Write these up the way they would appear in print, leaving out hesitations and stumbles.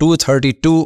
232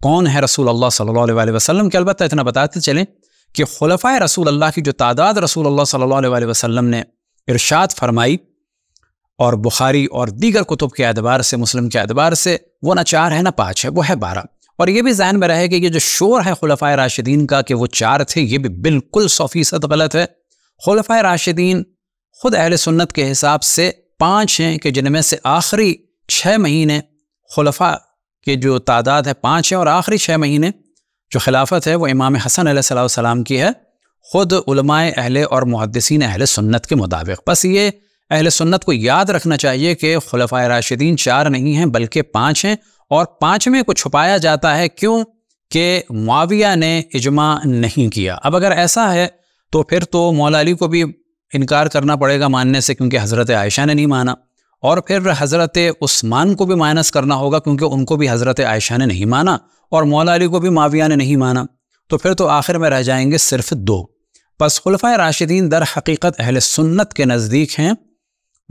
کون ہے رسول اللہ صلی اللہ علیہ وسلم کہ البتہ اتنا بتاتے چلیں کہ خلفائے رسول اللہ کی جو تعداد رسول اللہ صلی اللہ علیہ وسلم نے ارشاد فرمائی، اور بخاری اور دیگر کتب کے اعتبار سے، مسلم کے اعتبار سے، وہ نہ 4 ہے نہ 5 ہے، وہ ہے 12۔ اور یہ بھی ذہن میں رہے کہ یہ جو شور ہے خلفائے راشدین کا کہ وہ 4 تھے، یہ بھی بالکل 100% غلط ہے۔ خلفائے راشدین خود اہل سنت کے حساب سے 5 ہیں کہ جن میں سے آخری 6 مہینے خلفاء کے جو تعداد ہے 5 ہے، اور آخری 6 مہینے جو خلافت ہے وہ امام حسن علیہ السلام کی ہے، خود علماء اہل اور محدثین اہل سنت کے مطابق۔ بس یہ اہل سنت کو یاد رکھنا چاہیے کہ خلفائے راشدین 4 نہیں ہیں بلکہ 5 ہیں، اور 5ویں کو چھپایا جاتا ہے کیوں کہ معاویہ نے اجماع نہیں کیا۔ اب اگر ایسا ہے تو پھر تو مولا علی کو بھی انکار کرنا پڑے گا ماننے سے، کیونکہ حضرت عائشہ نے نہیں مانا، اور پھر حضرت عثمان کو بھی مائنس کرنا ہوگا کیونکہ ان کو بھی حضرت عائشہ نے نہیں مانا، اور مولا علی کو بھی معاویہ نے نہیں مانا، تو پھر تو آخر میں رہ جائیں گے صرف 2۔ پس خلفائے راشدین در حقیقت اہل سنت کے نزدیک ہیں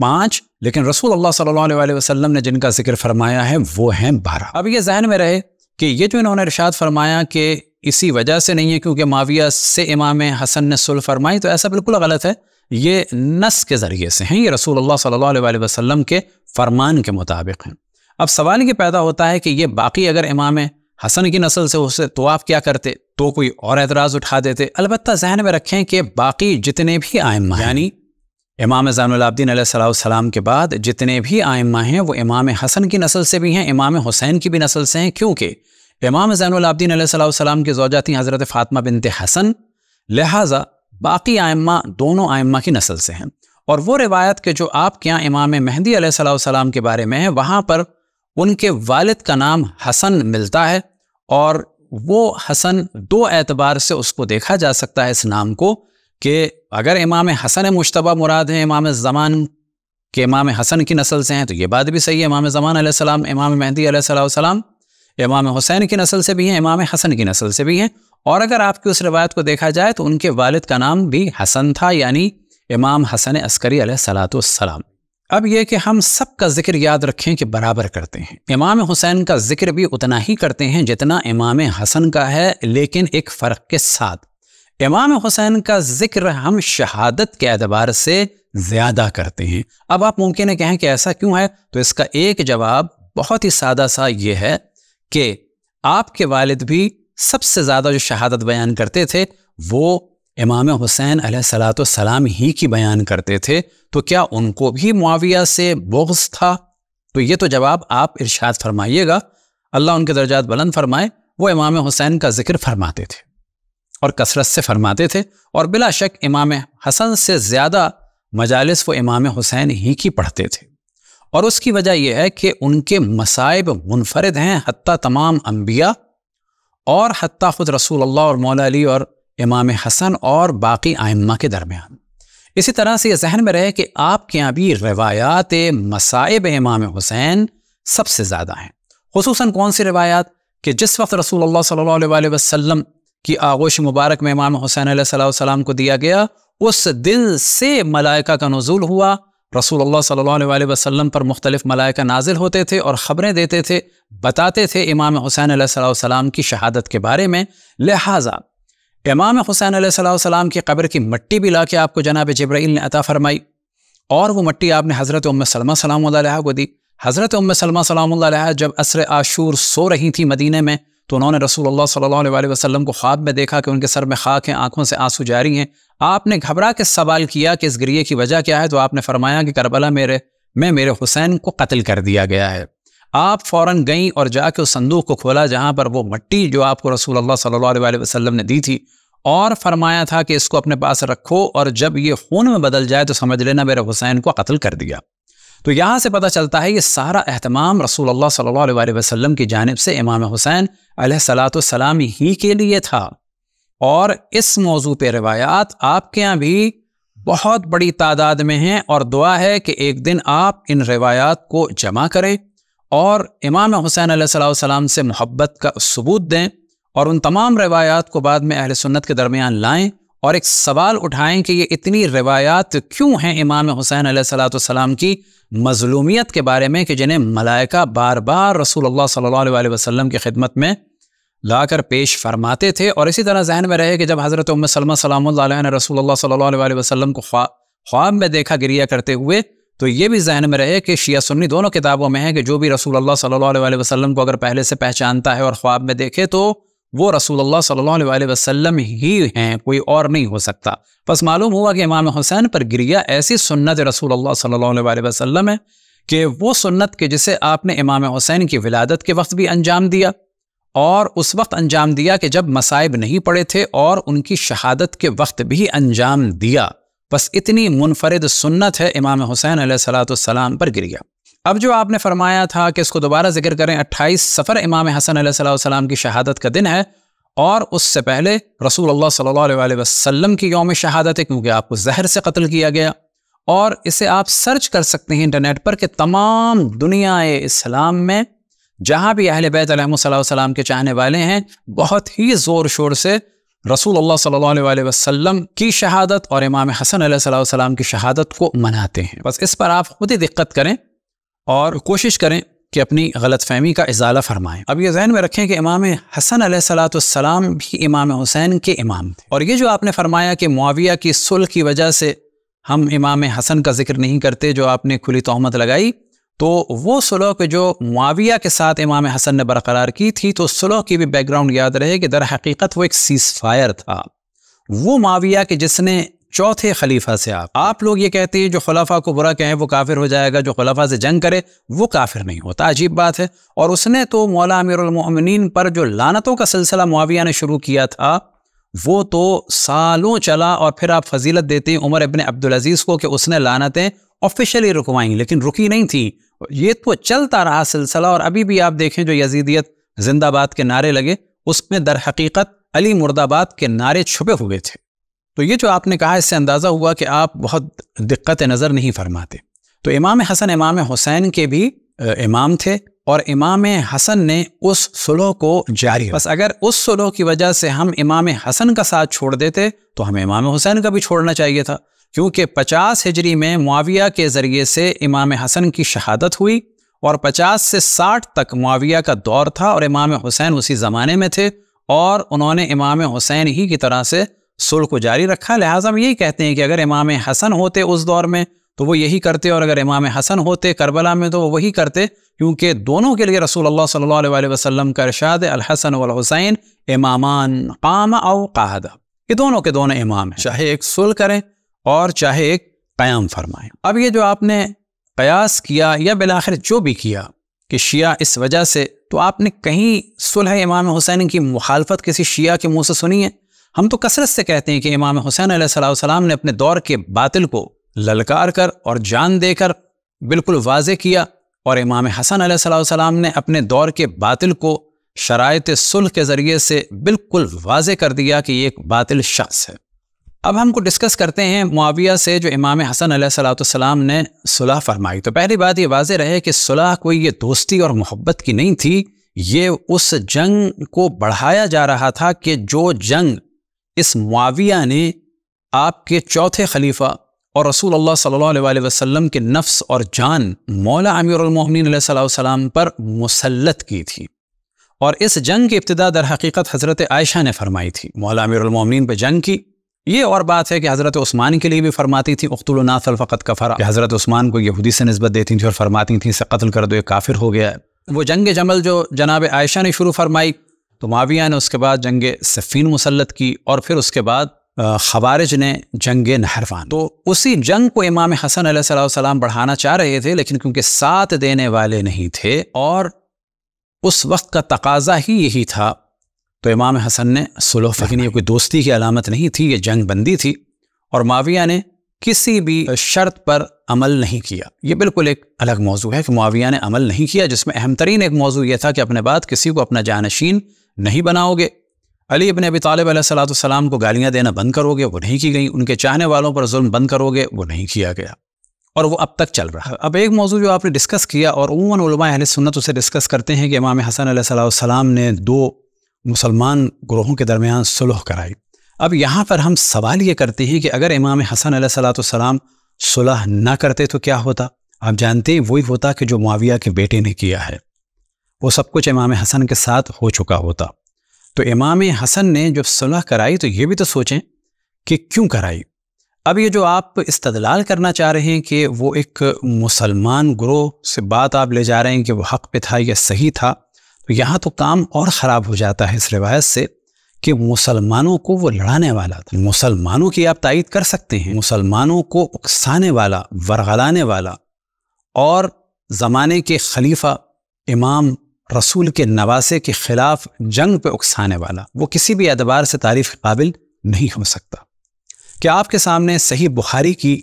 5، لیکن رسول اللہ صلی اللہ علیہ وسلم نے جن کا ذکر فرمایا ہے وہ ہیں 12۔ اب یہ ذہن میں رہے کہ یہ جو انہوں نے ارشاد فرمایا کہ اسی وجہ سے نہیں ہے کیونکہ معاویہ سے امام حسن نے صلح فرمائی، تو ایسا بالکل غلط ہے، یہ نص کے ذریعے سے ہیں، یہ رسول اللہ صلی اللہ علیہ وسلم کے فرمان کے مطابق ہیں۔ اب سوال یہ پیدا ہوتا ہے کہ یہ باقی اگر امام حسن کی نسل سے ہوتے تو آپ کیا کرتے؟ تو کوئی اور اعتراض اٹھا دیتے۔ البتہ ذہن میں رکھیں کہ باقی جتنے بھی ائمہ یعنی امام زین العابدین علیہ السلام کے بعد جتنے بھی ائمہ ہیں وہ امام حسن کی نسل سے بھی ہیں، امام حسین کی بھی نسل سے ہیں، کیونکہ امام زین العابدین علیہ السلام کی زوجہ تھیں حضرت فاطمہ بنت حسن، لہٰذا باقی ائمہ دونوں ائمہ کی نسل سے ہیں۔ اور وہ روایت کہ جو آپ کے یہاں امام مہدی علیہ السلام کے بارے میں ہے، وہاں پر ان کے والد کا نام حسن ملتا ہے، اور وہ حسن 2 اعتبار سے اس کو دیکھا جا سکتا ہے اس نام کو، کہ اگر امام حسن مجتبی مراد ہیں امام زمان کے امام حسن کی نسل سے ہیں تو یہ بات بھی صحیح ہے، امام زمان علیہ السلام، امام مہدی علیہ السلام امام حسین کی نسل سے بھی ہیں، امام حسن کی نسل سے بھی ہیں۔ اور اگر آپ کی اس روایت کو دیکھا جائے تو ان کے والد کا نام بھی حسن تھا، یعنی امام حسن عسکری علیہ السلام۔ اب یہ کہ ہم سب کا ذکر یاد رکھیں کہ برابر کرتے ہیں، امام حسین کا ذکر بھی اتنا ہی کرتے ہیں جتنا امام حسن کا ہے، لیکن ایک فرق کے ساتھ امام حسین کا ذکر ہم شہادت کے اعتبار سے زیادہ کرتے ہیں۔ اب آپ ممکن ہے کہیں کہ ایسا کیوں ہے، تو اس کا ایک جواب بہت ہی سادہ سا یہ ہے کہ آپ کے والد بھی سب سے زیادہ جو شہادت بیان کرتے تھے وہ امام حسین علیہ السلام ہی کی بیان کرتے تھے، تو کیا ان کو بھی معاویہ سے بغض تھا؟ تو یہ تو جواب آپ ارشاد فرمائیے گا، اللہ ان کے درجات بلند فرمائے، وہ امام حسین کا ذکر فرماتے تھے اور کثرت سے فرماتے تھے، اور بلا شک امام حسن سے زیادہ مجالس وہ امام حسین ہی کی پڑھتے تھے، اور اس کی وجہ یہ ہے کہ ان کے مصائب منفرد ہیں حتیٰ تمام انبیاء اور حتیٰ خود رسول اللہ اور مولا علی اور امام حسن اور باقی ائمہ کے درمیان۔ اسی طرح سے یہ ذہن میں رہے کہ آپ کے یہاں بھی روایات مصائب امام حسین سب سے زیادہ ہیں، خصوصاً کون سی روایات؟ کہ جس وقت رسول اللہ صلی اللہ علیہ وسلم کی آغوش مبارک میں امام حسین علیہ السلام کو دیا گیا، اس دل سے ملائکہ کا نزول ہوا، رسول اللہ صلی اللہ علیہ وسلم پر مختلف ملائکہ نازل ہوتے تھے اور خبریں دیتے تھے، بتاتے تھے امام حسین علیہ السلام کی شہادت کے بارے میں، لہٰذا امام حسین علیہ السلام کی قبر کی مٹی بھی لا کے آپ کو جناب جبرائیل نے عطا فرمائی، اور وہ مٹی آپ نے حضرت ام سلمہ سلام اللہ علیہ کو دی۔ حضرت ام سلمہ سلام اللہ علیہ جب عصر عاشور سو رہی تھی مدینے میں، تو انہوں نے رسول اللہ صلی اللہ علیہ وسلم کو خواب میں دیکھا کہ ان کے سر میں خاک ہیں، آنکھوں سے آنسو جاری ہیں۔ آپ نے گھبرا کے سوال کیا کہ اس گریے کی وجہ کیا ہے، تو آپ نے فرمایا کہ کربلا میں میرے حسین کو قتل کر دیا گیا ہے۔ آپ فوراً گئیں اور جا کے اس صندوق کو کھولا جہاں پر وہ مٹی جو آپ کو رسول اللہ صلی اللہ علیہ وسلم نے دی تھی، اور فرمایا تھا کہ اس کو اپنے پاس رکھو، اور جب یہ خون میں بدل جائے تو سمجھ لینا میرے حسین کو قتل کر دیا۔ تو یہاں سے پتہ چلتا ہے یہ سارا اہتمام رسول اللہ صلی اللہ علیہ وسلم کی جانب سے امام حسین علیہ السلام ہی کے لیے تھا، اور اس موضوع پہ روایات آپ کے یہاں بھی بہت بڑی تعداد میں ہیں، اور دعا ہے کہ ایک دن آپ ان روایات کو جمع کریں اور امام حسین علیہ السلام سے محبت کا ثبوت دیں، اور ان تمام روایات کو بعد میں اہل سنت کے درمیان لائیں، اور ایک سوال اٹھائیں کہ یہ اتنی روایات کیوں ہیں امام حسین علیہ السلام کی مظلومیت کے بارے میں، کہ جنہیں ملائکہ بار بار رسول اللہ صلی اللہ علیہ وسلم کی خدمت میں لا کر پیش فرماتے تھے۔ اور اسی طرح ذہن میں رہے کہ جب حضرت ام سلمہ سلام اللہ علیہ نے رسول اللہ صلی اللہ علیہ وسلم کو خواب میں دیکھا گریا کرتے ہوئے، تو یہ بھی ذہن میں رہے کہ شیعہ سنی دونوں کتابوں میں ہے کہ جو بھی رسول اللہ صلی اللہ علیہ وسلم کو اگر پہلے سے پہچانتا ہے اور خواب میں دیکھے تو وہ رسول اللہ صلی اللہ علیہ وسلم ہی ہیں، کوئی اور نہیں ہو سکتا۔ بس معلوم ہوا کہ امام حسین پر گریا ایسی سنت رسول اللہ صلی اللہ علیہ وسلم ہے کہ وہ سنت کہ جسے آپ نے امام حسین کی ولادت کے وقت بھی انجام دیا، اور اس وقت انجام دیا کہ جب مصائب نہیں پڑے تھے، اور ان کی شہادت کے وقت بھی انجام دیا۔ بس اتنی منفرد سنت ہے امام حسین علیہ السلام پر گریا۔ اب جو آپ نے فرمایا تھا کہ اس کو دوبارہ ذکر کریں، 28 صفر امام حسن علیہ السلام کی شہادت کا دن ہے، اور اس سے پہلے رسول اللہ صلی اللہ علیہ وسلم کی یوم شہادت ہے، کیونکہ آپ کو زہر سے قتل کیا گیا۔ اور اسے آپ سرچ کر سکتے ہیں انٹرنیٹ پر کہ تمام دنیا اسلام میں جہاں بھی اہل بیت علیہ السلام کے چاہنے والے ہیں، بہت ہی زور شور سے رسول اللہ صلی اللہ علیہ وسلم کی شہادت اور امام حسن علیہ السلام کی شہادت کو مناتے ہیں۔ بس اس پر آپ خود ہی دقت کریں اور کوشش کریں کہ اپنی غلط فہمی کا ازالہ فرمائیں۔ اب یہ ذہن میں رکھیں کہ امام حسن علیہ السلام بھی امام حسین کے امام تھے، اور یہ جو آپ نے فرمایا کہ معاویہ کی صلح کی وجہ سے ہم امام حسن کا ذکر نہیں کرتے، جو آپ نے کھلی تہمت لگائی، تو وہ صلح کہ جو معاویہ کے ساتھ امام حسن نے برقرار کی تھی، تو صلح کی بھی بیک گراؤنڈ یاد رہے کہ در حقیقت وہ ایک سیز فائر تھا۔ وہ معاویہ کہ جس نے چوتھے خلیفہ سے آپ لوگ یہ کہتے ہیں جو خلافہ کو برا کہیں وہ کافر ہو جائے گا، جو خلافہ سے جنگ کرے وہ کافر نہیں ہوتا، عجیب بات ہے۔ اور اس نے تو مولا امیر المؤمنین پر جو لعنتوں کا سلسلہ معاویہ نے شروع کیا تھا وہ تو سالوں چلا، اور پھر آپ فضیلت دیتے ہیں عمر ابن عبدالعزیز کو کہ اس نے لعنتیں آفیشلی رکوائیں، لیکن رکی نہیں تھی، یہ تو چلتا رہا سلسلہ۔ اور ابھی بھی آپ دیکھیں جو یزیدیت زندہ باد کے نعرے لگے، اس میں در حقیقت علی مرد آباد کے نعرے چھپے ہوئے تھے۔ تو یہ جو آپ نے کہا، اس سے اندازہ ہوا کہ آپ بہت دقت نظر نہیں فرماتے۔ تو امام حسن امام حسین کے بھی امام تھے، اور امام حسن نے اس صلح کو جاری رکھا۔ بس اگر اس صلح کی وجہ سے ہم امام حسن کا ساتھ چھوڑ دیتے تو ہمیں امام حسین کا بھی چھوڑنا چاہیے تھا، کیونکہ 50 ہجری میں معاویہ کے ذریعے سے امام حسن کی شہادت ہوئی، اور 50 سے 60 تک معاویہ کا دور تھا، اور امام حسین اسی زمانے میں تھے، اور انہوں نے امام حسین ہی کی طرح سے صلح کو جاری رکھا۔ لہٰذا ہم یہی کہتے ہیں کہ اگر امام حسن ہوتے اس دور میں تو وہ یہی کرتے، اور اگر امام حسن ہوتے کربلا میں تو وہ وہی کرتے، کیونکہ دونوں کے لیے رسول اللہ صلی اللہ علیہ وسلم کا ارشاد ہے، الحسن والحسین امامان قام او قعد، یہ دونوں کے دونوں امام ہیں، چاہے ایک صلح کریں اور چاہے ایک قیام فرمائیں۔ اب یہ جو آپ نے قیاس کیا یا بالآخر جو بھی کیا کہ شیعہ اس وجہ سے، تو آپ نے کہیں صلح امام حسین کی مخالفت کسی شیعہ کے منہ سے سنی ہے؟ ہم تو کثرت سے کہتے ہیں کہ امام حسین علیہ السلام نے اپنے دور کے باطل کو للکار کر اور جان دے کر بالکل واضح کیا، اور امام حسن علیہ السلام نے اپنے دور کے باطل کو شرائط صلح کے ذریعے سے بالکل واضح کر دیا کہ یہ ایک باطل شخص ہے۔ اب ہم کو ڈسکس کرتے ہیں معاویہ سے جو امام حسن علیہ السلام نے صلح فرمائی۔ تو پہلی بات یہ واضح رہے کہ صلح کوئی یہ دوستی اور محبت کی نہیں تھی، یہ اس جنگ کو بڑھایا جا رہا تھا کہ جو جنگ اس معاویہ نے آپ کے چوتھے خلیفہ اور رسول اللہ صلی اللہ علیہ وسلم کے نفس اور جان مولا امیر المؤمنین علیہ السلام پر مسلط کی تھی، اور اس جنگ کی ابتدا در حقیقت حضرت عائشہ نے فرمائی تھی، مولا امیر المؤمنین پہ جنگ کی۔ یہ اور بات ہے کہ حضرت عثمان کے لیے بھی فرماتی تھی اقتلوا الناس فقد کفر، کہ حضرت عثمان کو یہودی سے نسبت دیتی تھی اور فرماتی تھیں اسے قتل کر دو، یہ کافر ہو گیا ہے۔ وہ جنگ جمل جو جناب عائشہ نے شروع فرمائی، تو معاویہ نے اس کے بعد جنگ صفین مسلط کی، اور پھر اس کے بعد خوارج نے جنگ نہروان۔ تو اسی جنگ کو امام حسن علیہ السلام بڑھانا چاہ رہے تھے، لیکن کیونکہ ساتھ دینے والے نہیں تھے اور اس وقت کا تقاضا ہی یہی تھا، تو امام حسن نے صلح فرمائی۔ لیکن یہ کوئی دوستی کی علامت نہیں تھی، یہ جنگ بندی تھی، اور معاویہ نے کسی بھی شرط پر عمل نہیں کیا۔ یہ بالکل ایک الگ موضوع ہے کہ معاویہ نے عمل نہیں کیا، جس میں اہم ترین ایک موضوع یہ تھا کہ اپنے بعد کسی کو اپنا جانشین نہیں بناؤ گے۔ علی ابن ابی طالب علیہ السلام کو گالیاں دینا بند کرو گے، وہ نہیں کی گئی۔ ان کے چاہنے والوں پر ظلم بند کرو گے، وہ نہیں کیا گیا، اور وہ اب تک چل رہا ہے۔ اب ایک موضوع جو آپ نے ڈسکس کیا، اور عموماً علماء اہل سنت اسے ڈسکس کرتے ہیں، کہ امام حسن علیہ السلام نے دو مسلمان گروہوں کے درمیان صلح کرائی۔ اب یہاں پر ہم سوال یہ کرتے ہیں کہ اگر امام حسن علیہ السلام صلح نہ کرتے تو کیا ہوتا؟ آپ جانتے ہیں وہی ہوتا کہ جو معاویہ کے بیٹے نے کیا ہے، وہ سب کچھ امام حسن کے ساتھ ہو چکا ہوتا۔ تو امام حسن نے جو صلح کرائی تو یہ بھی تو سوچیں کہ کیوں کرائی۔ اب یہ جو آپ استدلال کرنا چاہ رہے ہیں کہ وہ ایک مسلمان گروہ سے بات آپ لے جا رہے ہیں کہ وہ حق پہ تھا یا صحیح تھا، تو یہاں تو کام اور خراب ہو جاتا ہے اس روایت سے کہ مسلمانوں کو وہ لڑانے والا تھا۔ مسلمانوں کی آپ تائید کر سکتے ہیں، مسلمانوں کو اکسانے والا، ورغلانے والا، اور زمانے کے خلیفہ امام رسول کے نواسے کے خلاف جنگ پہ اکسانے والا، وہ کسی بھی اعتبار سے تعریف قابل نہیں ہو سکتا۔ کہ آپ کے سامنے صحیح بخاری کی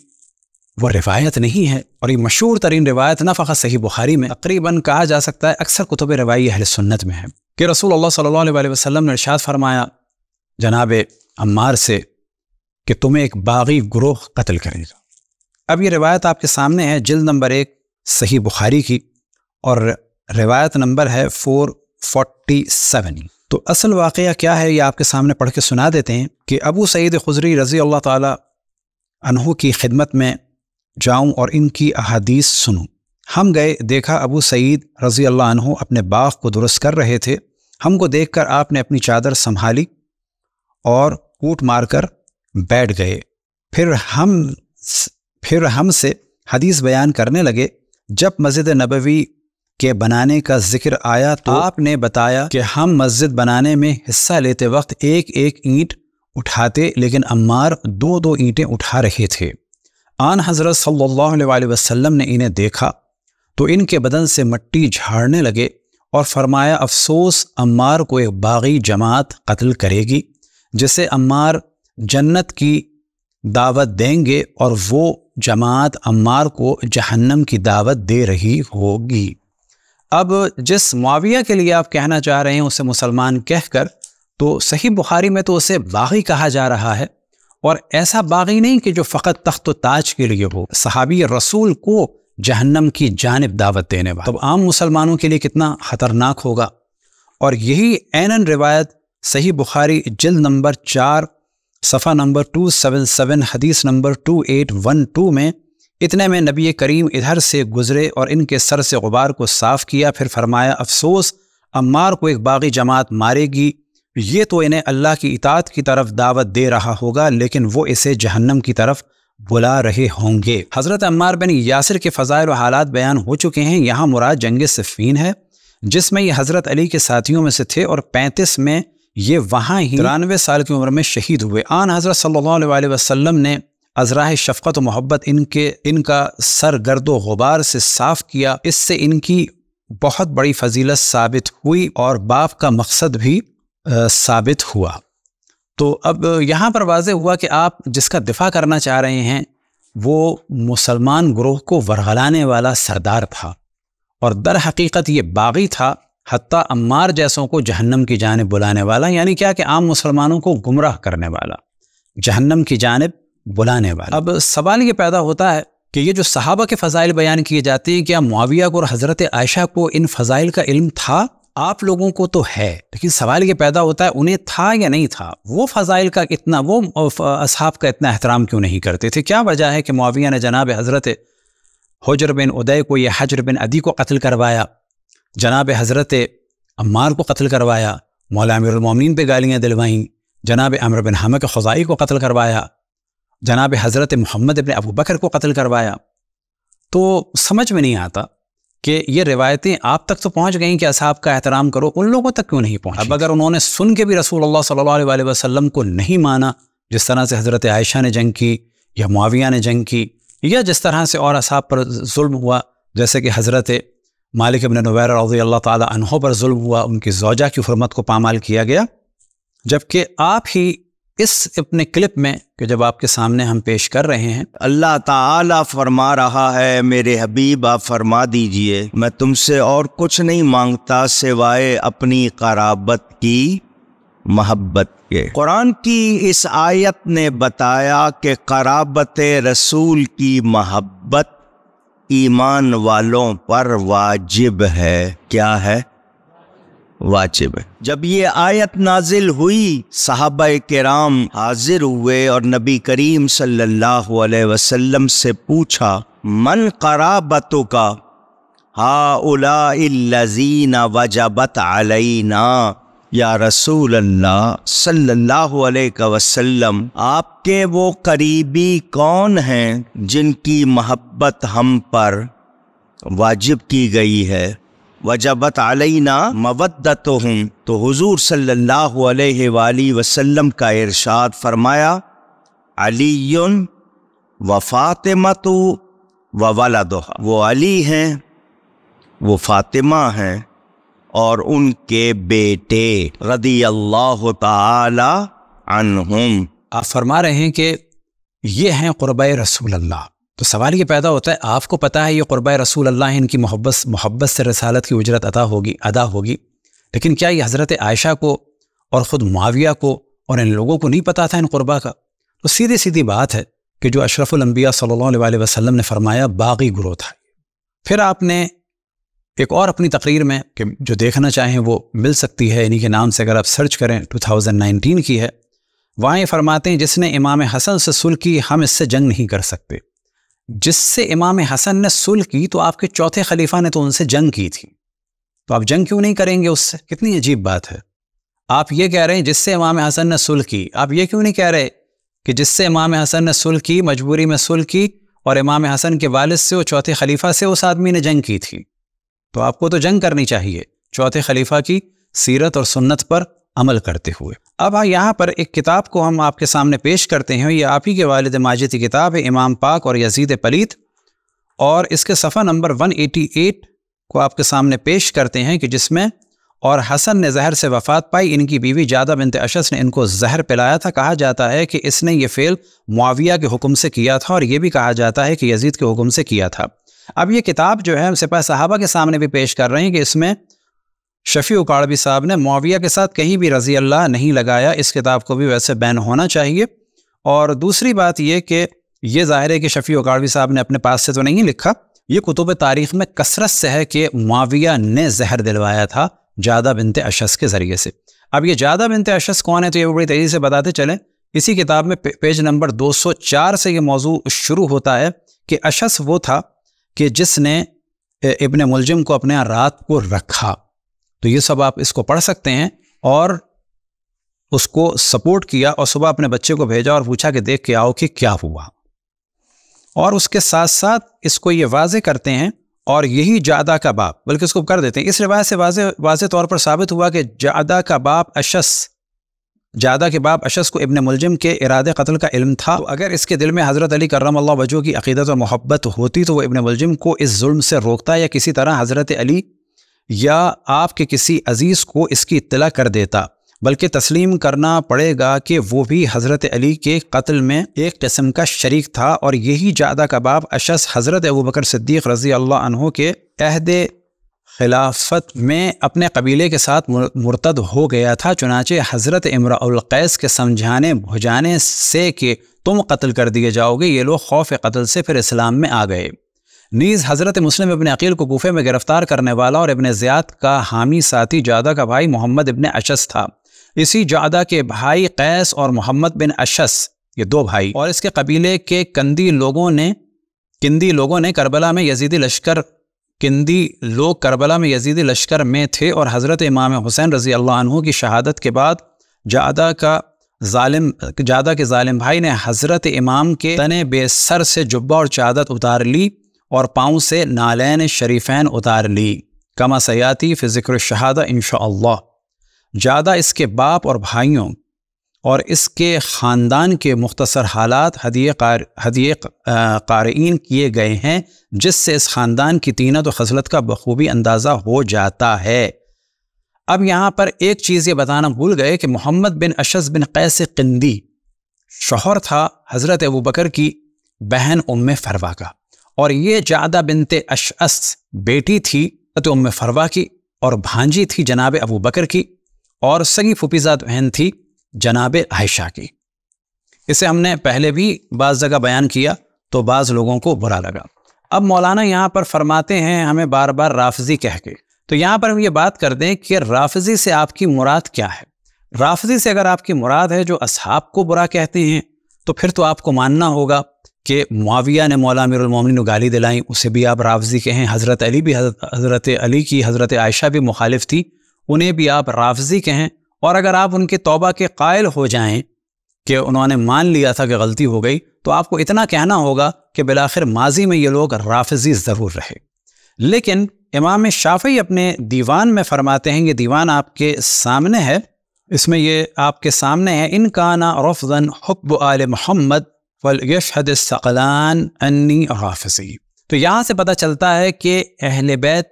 وہ روایت نہیں ہے، اور یہ مشہور ترین روایت نہ فقط صحیح بخاری میں، تقریباً کہا جا سکتا ہے اکثر کتب روائی اہل سنت میں ہے، کہ رسول اللہ صلی اللہ علیہ وسلم نے ارشاد فرمایا جناب عمار سے کہ تمہیں ایک باغی گروہ قتل کرے گا۔ اب یہ روایت آپ کے سامنے ہے، جلد نمبر 1 صحیح بخاری کی، اور روایت نمبر ہے 447۔ تو اصل واقعہ کیا ہے یہ آپ کے سامنے پڑھ کے سنا دیتے ہیں کہ ابو سعید خدری رضی اللہ تعالی عنہ کی خدمت میں جاؤں اور ان کی احادیث سنوں۔ ہم گئے، دیکھا ابو سعید رضی اللہ عنہ اپنے باغ کو درست کر رہے تھے۔ ہم کو دیکھ کر آپ نے اپنی چادر سنبھالی اور کوٹ مار کر بیٹھ گئے۔ پھر ہم سے حدیث بیان کرنے لگے۔ جب مسجد نبوی کے بنانے کا ذکر آیا تو آپ نے بتایا کہ ہم مسجد بنانے میں حصہ لیتے وقت ایک ایک اینٹ اٹھاتے، لیکن عمار 2 اینٹیں اٹھا رہے تھے۔ آن حضرت صلی اللہ علیہ وسلم نے انہیں دیکھا تو ان کے بدن سے مٹی جھاڑنے لگے اور فرمایا افسوس عمار کو ایک باغی جماعت قتل کرے گی جسے عمار جنت کی دعوت دیں گے اور وہ جماعت عمار کو جہنم کی دعوت دے رہی ہوگی۔ اب جس معاویہ کے لیے آپ کہنا چاہ رہے ہیں اسے مسلمان کہہ کر، تو صحیح بخاری میں تو اسے باغی کہا جا رہا ہے، اور ایسا باغی نہیں کہ جو فقط تخت و تاج کے لیے ہو، صحابی رسول کو جہنم کی جانب دعوت دینے والا، تو عام مسلمانوں کے لیے کتنا خطرناک ہوگا۔ اور یہی عیناً روایت صحیح بخاری جلد نمبر 4 صفحہ نمبر 277 حدیث نمبر 2812 میں، اتنے میں نبی کریم ادھر سے گزرے اور ان کے سر سے غبار کو صاف کیا، پھر فرمایا افسوس عمار کو ایک باغی جماعت مارے گی، یہ تو انہیں اللہ کی اطاعت کی طرف دعوت دے رہا ہوگا لیکن وہ اسے جہنم کی طرف بلا رہے ہوں گے۔ حضرت عمار بن یاسر کے فضائل و حالات بیان ہو چکے ہیں۔ یہاں مراد جنگ صفین ہے جس میں یہ حضرت علی کے ساتھیوں میں سے تھے، اور 35 میں یہ وہاں ہی 93 سال کی عمر میں شہید ہوئے۔ آن حضرت صلی اللہ علیہ وسلم نے ازراہ شفقت و محبت ان کا سر گرد و غبار سے صاف کیا، اس سے ان کی بہت بڑی فضیلت ثابت ہوئی اور باپ کا مقصد بھی ثابت ہوا۔ تو اب یہاں پر واضح ہوا کہ آپ جس کا دفاع کرنا چاہ رہے ہیں وہ مسلمان گروہ کو ورغلانے والا سردار تھا، اور در حقیقت یہ باغی تھا، حتیٰ عمار جیسوں کو جہنم کی جانب بلانے والا، یعنی کیا کہ عام مسلمانوں کو گمراہ کرنے والا، جہنم کی جانب بلانے والا۔ اب سوال یہ پیدا ہوتا ہے کہ یہ جو صحابہ کے فضائل بیان کیے جاتے ہیں، کیا معاویہ کو اور حضرت عائشہ کو ان فضائل کا علم تھا؟ آپ لوگوں کو تو ہے، لیکن سوال یہ پیدا ہوتا ہے انہیں تھا یا نہیں تھا؟ وہ فضائل کا اتنا، وہ اصحاب کا اتنا احترام کیوں نہیں کرتے تھے؟ کیا وجہ ہے کہ معاویہ نے جناب حضرت حجر بن عدی کو یا حجر بن عدی کو قتل کروایا، جناب حضرت عمار کو قتل کروایا، مولا امیر المومنین پہ گالیاں دلوائیں، جناب عمرو بن حمہ خزاعی کو قتل کروایا، جناب حضرت محمد ابن ابو بکر کو قتل کروایا؟ تو سمجھ میں نہیں آتا کہ یہ روایتیں آپ تک تو پہنچ گئیں کہ اصحاب کا احترام کرو، ان لوگوں تک کیوں نہیں پہنچی؟ اب اگر انہوں نے سن کے بھی رسول اللہ صلی اللہ علیہ وسلم کو نہیں مانا، جس طرح سے حضرت عائشہ نے جنگ کی یا معاویہ نے جنگ کی، یا جس طرح سے اور اصحاب پر ظلم ہوا، جیسے کہ حضرت مالک ابن نویر رضی اللہ تعالی عنہ پر ظلم ہوا، ان کی زوجہ کی حرمت کو پامال کیا گیا، جبکہ آپ ہی اس اپنے کلپ میں کہ جب آپ کے سامنے ہم پیش کر رہے ہیں، اللہ تعالیٰ فرما رہا ہے میرے حبیب آپ فرما دیجئے میں تم سے اور کچھ نہیں مانگتا سوائے اپنی قرابت کی محبت کے۔ قرآن کی اس آیت نے بتایا کہ قرابت رسول کی محبت ایمان والوں پر واجب ہے۔ کیا ہے؟ واجب ہے۔ جب یہ آیت نازل ہوئی صحابہ کرام حاضر ہوئے اور نبی کریم صلی اللہ علیہ وسلم سے پوچھا من قرابتک ہؤلاء الذین وجبت علینا، یا رسول اللہ صلی اللہ علیہ وسلم، آپ کے وہ قریبی کون ہیں جن کی محبت ہم پر واجب کی گئی ہے؟ وجبت علینا مودتہم، تو حضور صلی اللہ علیہ وآلہ وسلم کا ارشاد فرمایا، علی و فاطمۃ و ولدہ، وہ علی ہیں، وہ فاطمہ ہیں اور ان کے بیٹے، رضی اللہ تعالی عنہم۔ آپ فرما رہے ہیں کہ یہ ہیں قربائے رسول اللہ، تو سوال یہ پیدا ہوتا ہے، آپ کو پتہ ہے یہ قربائے رسول اللہ ہیں، ان کی محبت سے رسالت کی اجرت ادا ہوگی، لیکن کیا یہ حضرت عائشہ کو اور خود معاویہ کو اور ان لوگوں کو نہیں پتہ تھا ان قربا کا؟ تو سیدھی بات ہے کہ جو اشرف الانبیاء صلی اللہ علیہ وسلم نے فرمایا باغی گروہ تھا۔ پھر آپ نے ایک اور اپنی تقریر میں، کہ جو دیکھنا چاہیں وہ مل سکتی ہے انہی کے نام سے، اگر آپ سرچ کریں 2019 کی ہے، وہاں یہ فرماتے ہیں جس نے امام حسن سے صلح کی ہم اس سے جنگ نہیں کر سکتے۔ جس سے امام حسن نے صلح کی تو آپ کے چوتھے خلیفہ نے تو ان سے جنگ کی تھی، تو آپ جنگ کیوں نہیں کریں گے اس سے؟ کتنی عجیب بات ہے۔ آپ یہ کہہ رہے ہیں جس سے امام حسن نے صلح کی، آپ یہ کیوں نہیں کہہ رہے کہ جس سے امام حسن نے صلح کی، مجبوری میں صلح کی، اور امام حسن کے والد سے اور چوتھے خلیفہ سے اس آدمی نے جنگ کی تھی؟ تو آپ کو تو جنگ کرنی چاہیے چوتھے خلیفہ کی سیرت اور سنت پر عمل کرتے ہوئے۔ اب یہاں پر ایک کتاب کو ہم آپ کے سامنے پیش کرتے ہیں، یہ آپ ہی کے والد ماجد کی کتاب ہے، امام پاک اور یزید پلیت، اور اس کے صفحہ نمبر 188 کو آپ کے سامنے پیش کرتے ہیں کہ جس میں، اور حسن نے زہر سے وفات پائی، ان کی بیوی جادہ بنت اشس نے ان کو زہر پلایا تھا، کہا جاتا ہے کہ اس نے یہ فعل معاویہ کے حکم سے کیا تھا، اور یہ بھی کہا جاتا ہے کہ یزید کے حکم سے کیا تھا۔ اب یہ کتاب جو ہے ہم سپاہ صحابہ کے سامنے بھی پیش کر رہے ہیں کہ اس میں شفیع اکاڑوی صاحب نے معاویہ کے ساتھ کہیں بھی رضی اللہ نہیں لگایا، اس کتاب کو بھی ویسے بین ہونا چاہیے۔ اور دوسری بات یہ کہ یہ ظاہر ہے کہ شفیع اکاڑوی صاحب نے اپنے پاس سے تو نہیں لکھا، یہ کتب تاریخ میں کثرت سے ہے کہ معاویہ نے زہر دلوایا تھا جادہ بنت اشس کے ذریعے سے۔ اب یہ جادہ بنت اشس کون ہے تو یہ بڑی تیزی سے بتاتے چلیں۔ اسی کتاب میں پیج نمبر 204 سے یہ موضوع شروع ہوتا ہے کہ اشس وہ تھا کہ جس نے ابن ملجم کو اپنے رات کو رکھا، تو یہ سب آپ اس کو پڑھ سکتے ہیں، اور اس کو سپورٹ کیا اور صبح اپنے بچے کو بھیجا اور پوچھا کہ دیکھ کے آؤ کہ کیا ہوا، اور اس کے ساتھ ساتھ اس کو یہ واضح کرتے ہیں، اور یہی جادہ کا باپ، بلکہ اس کو کر دیتے ہیں، اس روایت سے واضح طور پر ثابت ہوا کہ جادہ کے باپ اشس کو ابن ملجم کے ارادے قتل کا علم تھا، تو اگر اس کے دل میں حضرت علی کرم اللہ وجہہ کی عقیدت اور محبت ہوتی تو وہ ابن ملجم کو اس ظلم سے روکتا، یا کسی طرح حضرت علی یا آپ کے کسی عزیز کو اس کی اطلاع کر دیتا، بلکہ تسلیم کرنا پڑے گا کہ وہ بھی حضرت علی کے قتل میں ایک قسم کا شریک تھا، اور یہی جادہ کا باپ اشس حضرت ابوبکر صدیق رضی اللہ عنہ کے عہد خلافت میں اپنے قبیلے کے ساتھ مرتد ہو گیا تھا، چنانچہ حضرت امرؤ القیس کے سمجھانے بھجانے سے کہ تم قتل کر دیے جاؤ گے، یہ لوگ خوف قتل سے پھر اسلام میں آ گئے۔ نیز حضرت مسلم ابن عقیل کو کوفے میں گرفتار کرنے والا اور ابن زیاد کا حامی ساتھی جادہ کا بھائی محمد ابن اشس تھا۔ اسی جادہ کے بھائی قیس اور محمد بن اشس، یہ دو بھائی، اور اس کے قبیلے کے کندی لوگوں نے کربلا میں یزیدی لشکر میں تھے، اور حضرت امام حسین رضی اللہ عنہ کی شہادت کے بعد جادہ کے ظالم بھائی نے حضرت امام کے تنے بے سر سے جبہ اور چادر اتار لی اور پاؤں سے نالین شریفین اتار لی، کما سیاتی فی ذکر الشہادہ انشاءاللہ۔ جادہ اس کے باپ اور بھائیوں اور اس کے خاندان کے مختصر حالات ہدیہ قارئین کیے گئے ہیں، جس سے اس خاندان کی طینت و خصلت کا بخوبی اندازہ ہو جاتا ہے۔ اب یہاں پر ایک چیز یہ بتانا بھول گئے کہ محمد بن اشس بن قیس قندی شوہر تھا حضرت ابوبکر کی بہن ام فروا کا، اور یہ جادہ بنت اشعث بیٹی تھی حضرت ام فروا کی، اور بھانجی تھی جناب ابوبکر کی، اور سگی پھوپھیزاد بہن تھی جناب عائشہ کی۔ اسے ہم نے پہلے بھی بعض جگہ بیان کیا تو بعض لوگوں کو برا لگا۔ اب مولانا یہاں پر فرماتے ہیں ہمیں بار بار رافضی کہہ کے، تو یہاں پر ہم یہ بات کر دیں کہ رافضی سے آپ کی مراد کیا ہے۔ رافضی سے اگر آپ کی مراد ہے جو اصحاب کو برا کہتے ہیں، تو پھر تو آپ کو ماننا ہوگا کہ معاویہ نے مولا امیر المومنین کو گالی دلائیں، اسے بھی آپ رافضی کہیں، حضرت علی کی حضرت عائشہ بھی مخالف تھی، انہیں بھی آپ رافضی کہیں، اور اگر آپ ان کے توبہ کے قائل ہو جائیں کہ انہوں نے مان لیا تھا کہ غلطی ہو گئی، تو آپ کو اتنا کہنا ہوگا کہ بالآخر ماضی میں یہ لوگ رافضی ضرور رہے۔ لیکن امام شافعی اپنے دیوان میں فرماتے ہیں، یہ دیوان آپ کے سامنے ہے، اس میں یہ آپ کے سامنے ہے، ان کانا رفضاً حب آل محمد فلیشہد الثقلان انی رافضی۔ تو یہاں سے پتہ چلتا ہے کہ اہل بیت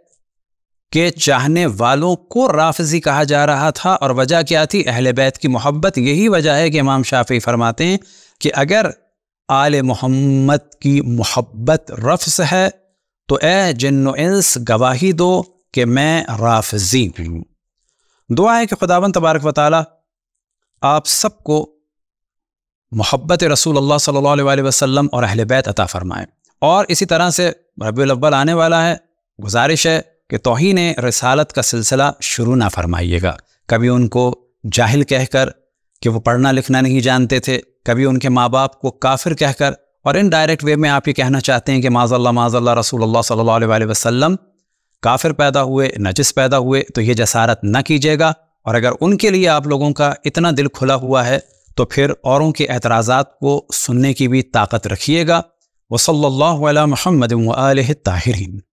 کے چاہنے والوں کو رافضی کہا جا رہا تھا، اور وجہ کیا تھی؟ اہل بیت کی محبت۔ یہی وجہ ہے کہ امام شافعی فرماتے ہیں کہ اگر آل محمد کی محبت رفض ہے تو اے جن و انس گواہی دو کہ میں رافضی ہوں۔ دعا ہے کہ خداوند تبارک و تعالی آپ سب کو محبت رسول اللہ صلی اللہ علیہ وسلم اور اہل بیت عطا فرمائے۔ اور اسی طرح سے ربیع الاول آنے والا ہے، گزارش ہے کہ توہین رسالت کا سلسلہ شروع نہ فرمائیے گا۔ کبھی ان کو جاہل کہہ کر کہ وہ پڑھنا لکھنا نہیں جانتے تھے، کبھی ان کے ماں باپ کو کافر کہہ کر، اور ان ڈائریکٹ وے میں آپ یہ کہنا چاہتے ہیں کہ معاذ اللہ رسول اللہ صلی اللہ علیہ وسلم کافر پیدا ہوئے، نجس پیدا ہوئے، تو یہ جسارت نہ کیجیے گا۔ اور اگر ان کے لیے آپ لوگوں کا اتنا دل کھلا ہوا ہے تو پھر اوروں کے اعتراضات کو سننے کی بھی طاقت رکھیے گا۔ وصلی اللہ علی محمد وآلہ الطاہرین۔